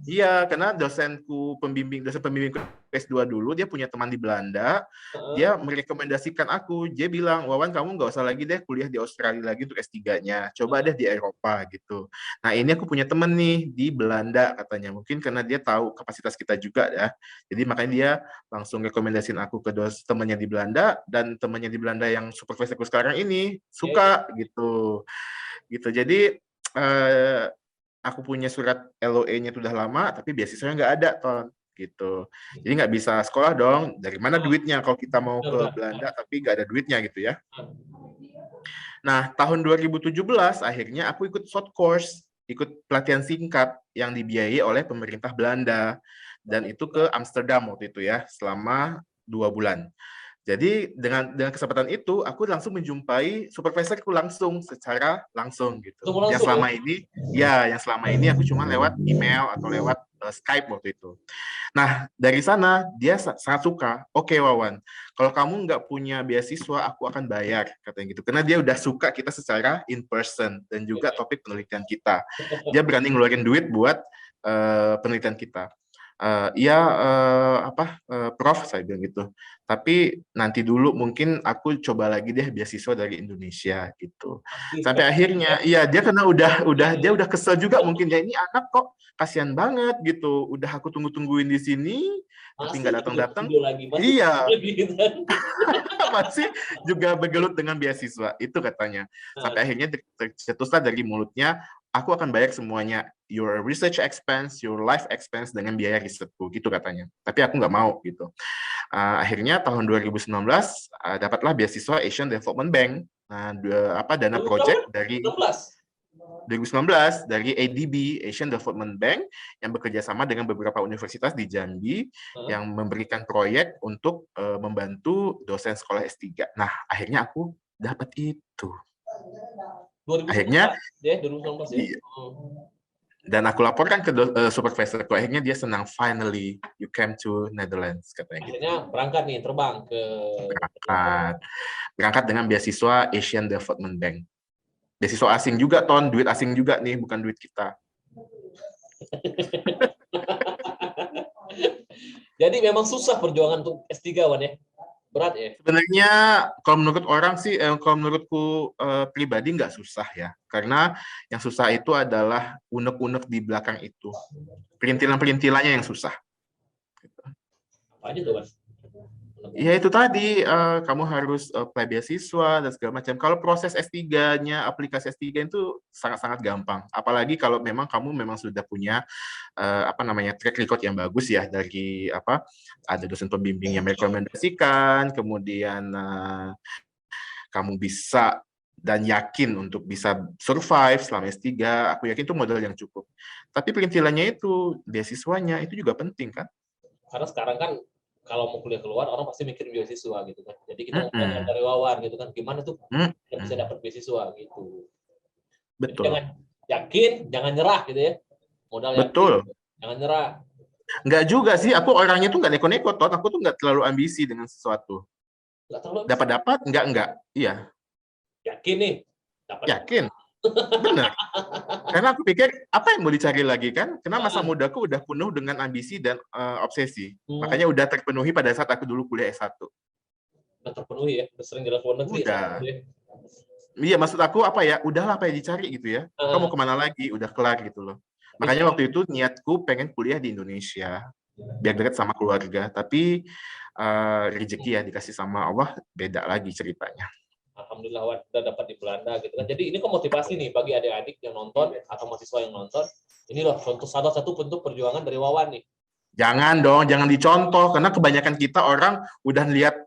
Iya, karena dosen pembimbingku S2 dulu, dia punya teman di Belanda, dia merekomendasikan aku, dia bilang, Wawan kamu nggak usah lagi deh kuliah di Australia lagi untuk S3-nya, coba deh di Eropa gitu. Nah ini aku punya temen nih di Belanda katanya, mungkin karena dia tahu kapasitas kita juga ya, jadi makanya dia langsung rekomendasiin aku ke temennya di Belanda, dan temennya di Belanda yang supervisorku sekarang ini suka gitu. Jadi aku punya surat LOE-nya itu udah lama, tapi beasiswanya nggak ada, Ton. Gitu. Jadi nggak bisa sekolah dong. Dari mana duitnya kalau kita mau ke Belanda, tapi nggak ada duitnya gitu ya. Nah, tahun 2017, akhirnya aku ikut short course, ikut pelatihan singkat yang dibiayai oleh pemerintah Belanda. Dan itu ke Amsterdam waktu itu ya, selama 2 bulan. Jadi dengan kesempatan itu aku langsung menjumpai supervisorku langsung secara langsung gitu. Yang selama ini aku cuma lewat email atau lewat Skype waktu itu. Nah, dari sana dia sangat suka. Oke, Wawan, kalau kamu nggak punya beasiswa, aku akan bayar, katanya gitu. Karena dia udah suka kita secara in person dan juga topik penelitian kita. Dia berani ngeluarin duit buat penelitian kita. Prof, saya bilang gitu. Tapi nanti dulu mungkin aku coba lagi deh beasiswa dari Indonesia gitu. Sampai akhirnya, iya dia karena dia udah kesel juga mungkin ya, ini anak kok kasihan banget gitu. Udah aku tungguin di sini, tapi nggak datang-datang. Iya, masih juga bergelut dengan beasiswa itu katanya. Sampai akhirnya tercetuslah dari mulutnya, aku akan bayar semuanya, your research expense, your life expense dengan biaya risetku, gitu katanya. Tapi aku nggak mau gitu. Akhirnya tahun 2019 dapatlah beasiswa Asian Development Bank. Nah, dana project dari 2019 dari ADB, Asian Development Bank, yang bekerja sama dengan beberapa universitas di Jambi yang memberikan proyek untuk membantu dosen sekolah S3. Nah, akhirnya aku dapat itu. 2019, akhirnya ya, 2019 ya. Iya. Dan aku laporkan ke supervisorku, akhirnya dia senang, finally you came to Netherlands, katanya gitu. Akhirnya berangkat nih, terbang ke berangkat dengan beasiswa Asian Development Bank. Beasiswa asing juga, Ton, duit asing juga nih, bukan duit kita. Jadi memang susah perjuangan untuk S3, Wan ya? Berat ya? Sebenarnya kalau menurut orang sih, kalau menurutku pribadi nggak susah ya. Karena yang susah itu adalah unek-unek di belakang itu. Perintilan-perintilannya yang susah. Apa aja tuh, Wan? Ya itu tadi, kamu harus apply beasiswa dan segala macam. Kalau proses S3-nya, aplikasi S3 itu sangat-sangat gampang. Apalagi kalau memang kamu sudah punya track record yang bagus ya, dari ada dosen pembimbing yang merekomendasikan, kemudian kamu bisa dan yakin untuk bisa survive selama S3, aku yakin itu modal yang cukup. Tapi perintilannya itu, beasiswanya itu juga penting kan? Karena sekarang kan kalau mau kuliah keluar, orang pasti mikir beasiswa gitu kan. Jadi kita mau belajar dari Wawan gitu kan, gimana tuh bisa dapat beasiswa gitu. Betul. Jadi jangan yakin, jangan nyerah gitu ya. Modal Betul. Yakin, jangan nyerah. Enggak juga sih, aku orangnya tuh nggak neko-neko, Tot. Aku tuh nggak terlalu ambisi dengan sesuatu. Dapat, enggak. Iya. Yakin nih, dapat. Yakin. Benar. Karena aku pikir, apa yang mau dicari lagi kan? Karena masa mudaku udah penuh dengan ambisi dan obsesi. Makanya udah terpenuhi pada saat aku dulu kuliah S1. Udah terpenuhi ya, udah sering jalan luar negeri. Udah. Iya, maksud aku udahlah apa yang dicari gitu ya. Kamu mau kemana lagi? Udah kelar gitu loh. Makanya waktu itu niatku pengen kuliah di Indonesia. Biar dekat sama keluarga. Tapi rezeki ya dikasih sama Allah, beda lagi ceritanya. Alhamdulillah Wan, udah dapat di Belanda gitu kan. Jadi ini kok motivasi nih bagi adik-adik yang nonton atau mahasiswa yang nonton. Ini loh contoh salah satu bentuk perjuangan dari Wawan nih. Jangan dong, jangan dicontoh karena kebanyakan kita orang udah lihat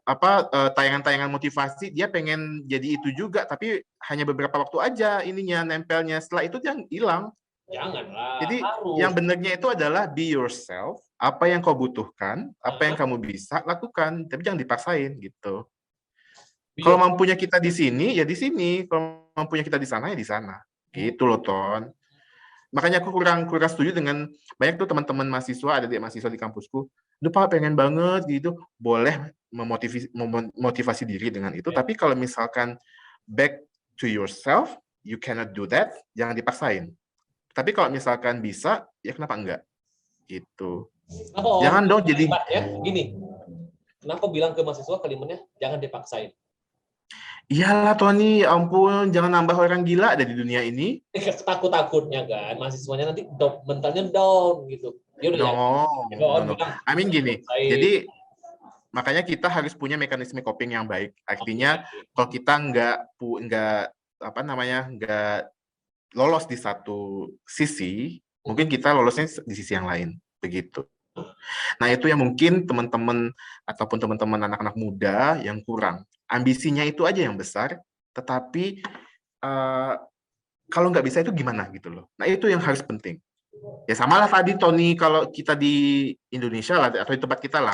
tayangan-tayangan motivasi, dia pengen jadi itu juga, tapi hanya beberapa waktu aja ininya nempelnya. Setelah itu dia hilang. Janganlah. Jadi harus. yang benarnya itu adalah be yourself. Apa yang kau butuhkan, apa yang kamu bisa lakukan, tapi jangan dipaksain gitu. Kalau mampunya kita di sini, ya di sini. Kalau mampunya kita di sana, ya di sana. Gitu loh, Ton. Makanya aku kurang setuju dengan banyak tuh teman-teman mahasiswa, ada di mahasiswa di kampusku. Aduh Pak, pengen banget gitu. Boleh memotivasi diri dengan itu, tapi kalau misalkan back to yourself, you cannot do that, jangan dipaksain. Tapi kalau misalkan bisa, ya kenapa enggak? Gitu. Kenapa Jangan dong jadi, kalimatnya gini? Kenapa bilang ke mahasiswa kalimatnya jangan dipaksain? iyalah Tony, ya ampun, jangan nambah orang gila ada di dunia ini. Takut-takutnya kan mahasiswanya nanti mentalnya down gitu. Dia udah yakin. No. Bilang, I mean gini, "Paksain." jadi makanya kita harus punya mekanisme coping yang baik. Artinya kalau kita nggak lolos di satu sisi, mungkin kita lolosnya di sisi yang lain, begitu. Nah, itu yang mungkin teman-teman ataupun teman-teman anak-anak muda yang kurang. Ambisinya itu aja yang besar, tetapi kalau nggak bisa itu gimana gitu loh. Nah, itu yang harus penting. Ya sama lah tadi Tony, kalau kita di Indonesia lah, atau di tempat kita lah.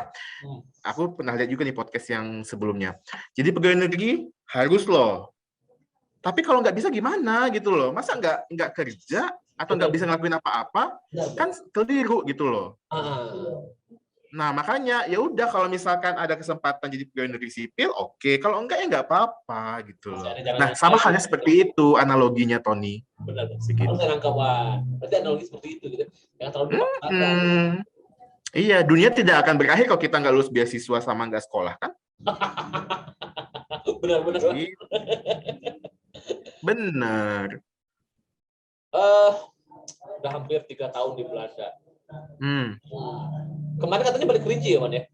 Aku pernah lihat juga nih podcast yang sebelumnya. Jadi pegawai negeri harus loh. Tapi kalau nggak bisa gimana gitu loh. Masa nggak kerja atau nggak bisa ngelakuin apa-apa, kan keliru gitu loh. Nah, makanya ya udah kalau misalkan ada kesempatan jadi pegawai negeri sipil, oke. Kalau enggak ya nggak apa-apa gitu loh. Nah, sama halnya seperti itu analoginya Tony. Benar. Segitu. Harus rangkauan. Berarti analogi seperti itu gitu. Jangan terlalu dipaksakan. Iya, dunia tidak akan berakhir kalau kita nggak lulus beasiswa sama nggak sekolah kan? Benar-benar. Gitu. Benar. Udah hampir 3 tahun di Belanda. Hmm. Kemarin katanya balik ke Rinci ya, Man ya?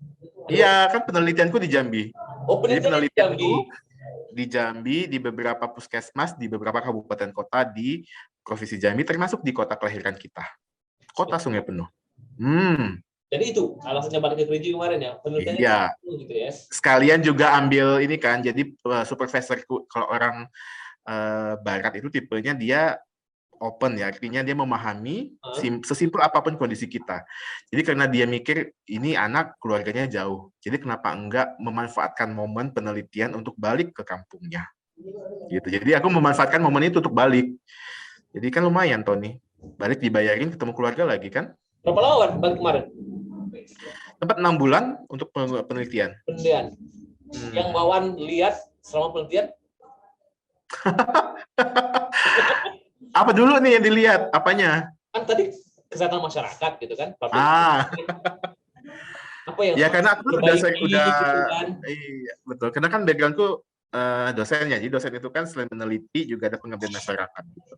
Iya, kan penelitianku di Jambi. Oh, Jadi penelitian penelitianku di Jambi, di beberapa puskesmas, di beberapa kabupaten kota di Provinsi Jambi, termasuk di kota kelahiran kita. Kota Sungai Penuh. Jadi itu alasannya balik ke Kerinci kemarin ya, penelitiannya Iya. gitu ya. Sekalian juga ambil ini kan, jadi supervisorku, kalau orang Barat itu tipenya dia open ya, artinya dia memahami sesimpel apapun kondisi kita. Jadi karena dia mikir ini anak keluarganya jauh, jadi kenapa enggak memanfaatkan momen penelitian untuk balik ke kampungnya. Gitu. Jadi aku memanfaatkan momen itu untuk balik. Jadi kan lumayan Tony, balik dibayarin, ketemu keluarga lagi kan. Berapa lama balik kemarin? Tempat 6 bulan untuk penelitian. Penelitian. Yang Wawan lihat selama penelitian? Apa dulu nih yang dilihat? Apanya? Kan tadi kesehatan masyarakat gitu kan. Apa yang ya karena aku udah gitu kan? Iya, betul. Karena kan backgroundku dosennya. Jadi dosen itu kan selain meneliti juga ada pengabdian masyarakat gitu.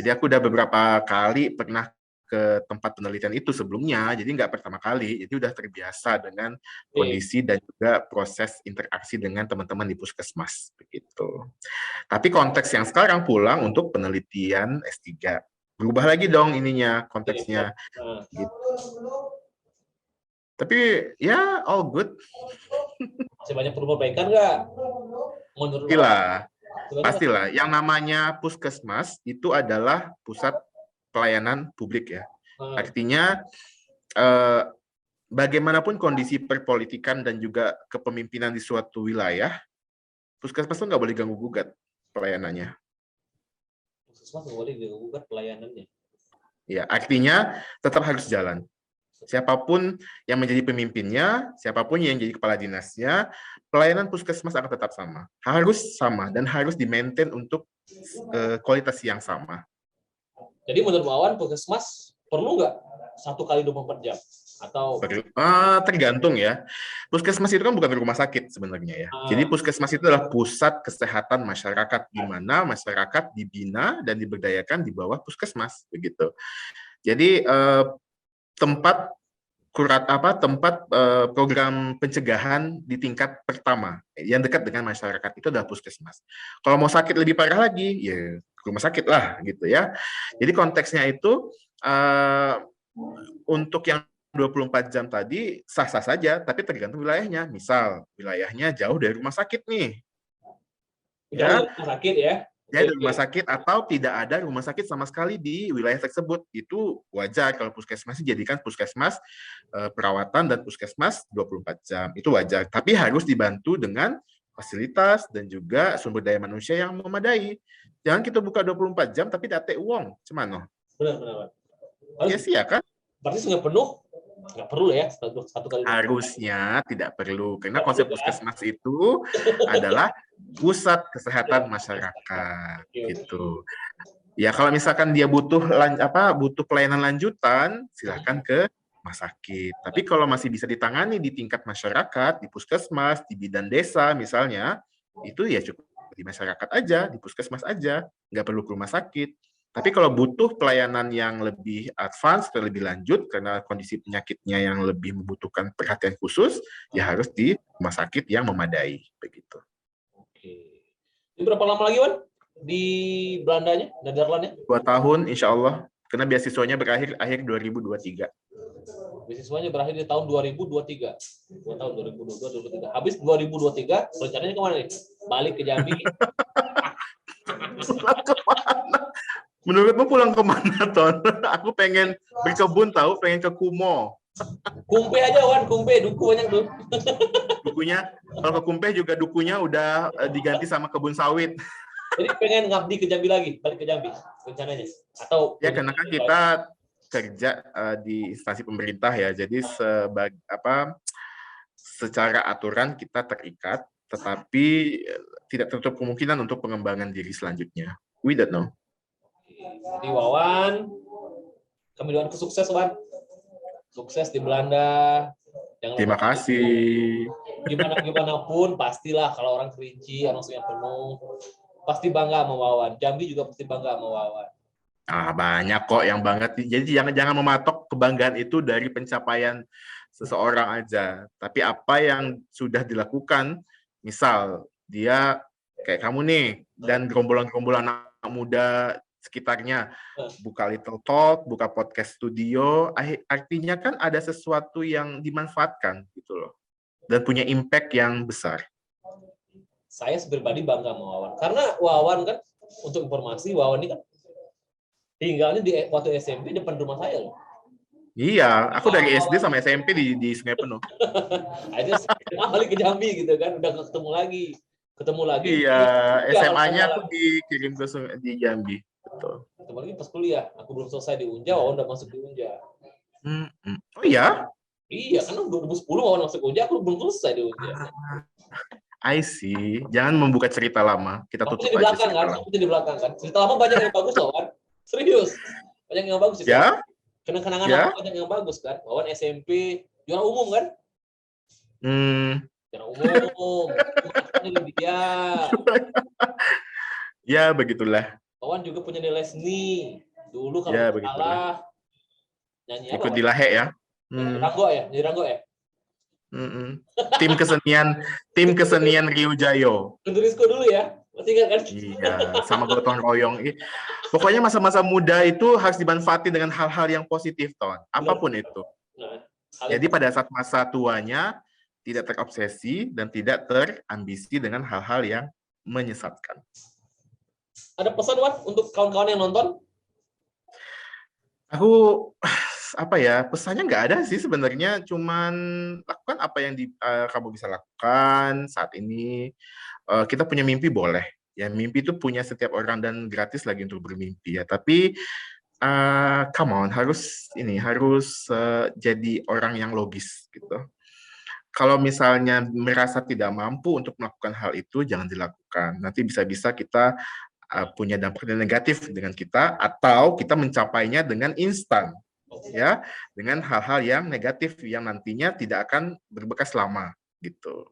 Jadi aku udah beberapa kali pernah ke tempat penelitian itu sebelumnya, jadi nggak pertama kali, jadi udah terbiasa dengan kondisi dan juga proses interaksi dengan teman-teman di puskesmas begitu. Tapi konteks yang sekarang pulang untuk penelitian S3, berubah lagi dong ininya konteksnya. Gitu. Tapi ya all good. Masih banyak perlu perbaikan nggak? Menurut Pastilah. Yang namanya puskesmas itu adalah pusat pelayanan publik ya. Artinya bagaimanapun kondisi perpolitikan dan juga kepemimpinan di suatu wilayah, puskesmas itu nggak boleh ganggu gugat pelayanannya. Puskesmas nggak boleh ganggu gugat pelayanannya. Ya, artinya tetap harus jalan. Siapapun yang menjadi pemimpinnya, siapapun yang jadi kepala dinasnya, pelayanan puskesmas akan tetap sama. Harus sama dan harus di-maintain untuk kualitas yang sama. Jadi menurut Wawan, puskesmas perlu nggak 1 kali 24 jam? Atau tergantung ya. Puskesmas itu kan bukan rumah sakit sebenarnya ya. Jadi puskesmas itu adalah pusat kesehatan masyarakat, di mana masyarakat dibina dan diberdayakan di bawah puskesmas begitu. Jadi tempat program pencegahan di tingkat pertama yang dekat dengan masyarakat itu adalah puskesmas. Kalau mau sakit lebih parah lagi, ya rumah sakit lah gitu ya. Jadi konteksnya itu untuk yang 24 jam tadi sah-sah saja, tapi tergantung wilayahnya. Misal wilayahnya jauh dari rumah sakit nih. Jauh dari rumah sakit ya. Dari rumah sakit atau tidak ada rumah sakit sama sekali di wilayah tersebut, itu wajar kalau puskesmas dijadikan puskesmas perawatan dan puskesmas 24 jam. Itu wajar, tapi harus dibantu dengan fasilitas dan juga sumber daya manusia yang memadai. Jangan kita buka 24 jam tapi date uang, cuman no. Benar. Iya sih ya kan? Berarti Sungai Penuh Nggak perlu ya satu kali. Harusnya tidak perlu, karena Nggak konsep perlu, kan? puskesmas itu adalah pusat kesehatan masyarakat, Oke, oke. gitu. Ya kalau misalkan dia butuh butuh pelayanan lanjutan, silakan ke rumah sakit. Tapi kalau masih bisa ditangani di tingkat masyarakat, di puskesmas, di bidan desa misalnya, itu ya cukup di masyarakat aja, di puskesmas aja, nggak perlu ke rumah sakit. Tapi kalau butuh pelayanan yang lebih advance, lebih lanjut, karena kondisi penyakitnya yang lebih membutuhkan perhatian khusus, ya harus di rumah sakit yang memadai. Begitu. Oke. Ini berapa lama lagi, Wan? Di Belandanya, Nederlandnya? 2 tahun, insya Allah. Karena beasiswanya berakhir akhir 2023. Beasiswanya berakhir di tahun 2023. 2 tahun 2022, 2023. Habis 2023, rencananya kemana nih? Balik ke Jambi. Pulang kemana? Menurutmu pulang kemana, Ton? Aku pengen berkebun tahu, pengen ke Kumo. Kumpe aja, Wan. Kumpe, duku banyak tuh. Dukunya, kalau ke Kumpe juga dukunya udah diganti sama kebun sawit. Jadi pengen ngabdi ke Jambi lagi, balik ke Jambi rencananya. Atau Ya, karena kan kita kerja di instansi pemerintah ya, jadi secara aturan kita terikat, tetapi tidak tertutup kemungkinan untuk pengembangan diri selanjutnya. We don't know. Jadi Wawan, kami doakan sukses, Wan. Sukses di Belanda. Jangan Terima lupa kasih. gimana pun pastilah kalau orang Kerinci, orang Sungai Penuh, pasti bangga sama Wawan. Jambi juga pasti bangga sama Wawan. Banyak kok yang banget. Jadi jangan mematok kebanggaan itu dari pencapaian seseorang aja, tapi apa yang sudah dilakukan. Misal dia kayak kamu nih dan gerombolan-gerombolan anak muda sekitarnya buka Little Talk, buka podcast studio, artinya kan ada sesuatu yang dimanfaatkan gitu loh, dan punya impact yang besar. Saya pribadi bangga sama Wawan, karena Wawan kan, untuk informasi, Wawan ini kan tinggalnya di waktu SMP depan rumah saya loh. Iya, aku dari SD sama SMP di Sungai Penuh. Akhirnya balik ke Jambi gitu kan, udah ketemu lagi. Iya, SMA-nya aku dikirim ke di Jambi. Betul. Ketemu lagi pas kuliah. Aku belum selesai di Unja, Wawan udah masuk di Unja. Oh iya? Iya, karena 2010 Wawan masuk Unja, aku belum selesai di Unja. I see. Jangan membuka cerita lama. Kita tutup di aja belakang cerita kan, lama. aku di belakang kan. Cerita lama banyak yang bagus loh kan. Serius. Banyak yang bagus sih. Ya? Kenang-kenangan Ya? banyak yang bagus kan. Wawan SMP juara umum kan? Juara umum. Dia. Ya, begitulah. Wawan juga punya nilai seni. Dulu kalau Ya, salah nyanyi apa? Ikut di Lahe ya. Ranggo ya, jadi Ranggo ya. Tim kesenian Rio Jayo. Rizko dulu ya. Masih ingat kan? Iya, sama gotong royong. Pokoknya masa-masa muda itu harus dimanfaati dengan hal-hal yang positif, Ton. Apapun itu. Jadi pada saat masa tuanya tidak terobsesi dan tidak terambisi dengan hal-hal yang menyesatkan. Ada pesan, Wan, untuk kawan-kawan yang nonton? Aku pesannya nggak ada sih sebenarnya, cuman lakukan apa yang kamu bisa lakukan saat ini. Kita punya mimpi boleh, ya mimpi itu punya setiap orang dan gratis lagi untuk bermimpi ya. Tapi come on, harus jadi orang yang logis gitu. Kalau misalnya merasa tidak mampu untuk melakukan hal itu, jangan dilakukan. Nanti bisa-bisa kita punya dampak negatif dengan kita, atau kita mencapainya dengan instan, ya, dengan hal-hal yang negatif yang nantinya tidak akan berbekas lama, gitu.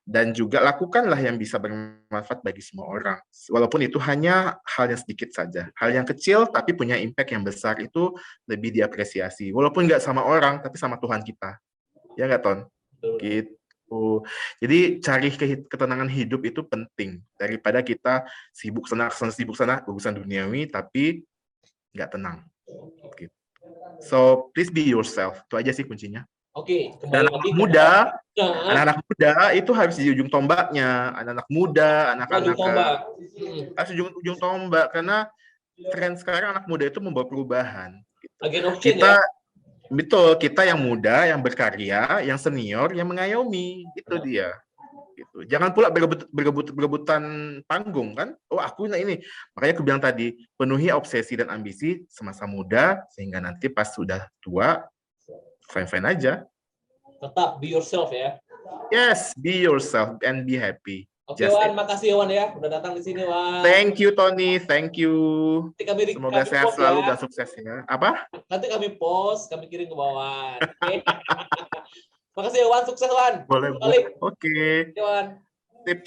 Dan juga lakukanlah yang bisa bermanfaat bagi semua orang, walaupun itu hanya hal yang sedikit saja, hal yang kecil tapi punya impact yang besar, itu lebih diapresiasi, walaupun nggak sama orang, tapi sama Tuhan kita, ya nggak, Ton? Gitu. Jadi cari ketenangan hidup itu penting daripada kita sibuk sana urusan duniawi tapi nggak tenang. Gitu. So please be yourself. Itu aja sih kuncinya. Oke, dan anak-anak muda itu harus di ujung tombaknya. Anak-anak muda, anak-anak harus ujung tombak, karena tren sekarang anak muda itu membawa perubahan. Gitu. Betul, kita yang muda, yang berkarya, yang senior, yang mengayomi, itu dia. Gitu. Jangan pula berebutan panggung kan. Oh, aku ini. Makanya aku bilang tadi, penuhi obsesi dan ambisi semasa muda, sehingga nanti pas sudah tua, fine-fine aja. Tetap be yourself ya. Yes, be yourself and be happy. Oke Just Wan, it. makasih ya Wan ya, udah datang di sini Wan. Thank you Tony, thank you. Nanti Semoga kami sehat post selalu ya. dan sukses ya. Apa? Nanti kami post, kami kirim ke bawah. Oke. Makasih ya Wan, sukses Wan. Boleh, Balik. Oke. Ya Wan. Sip.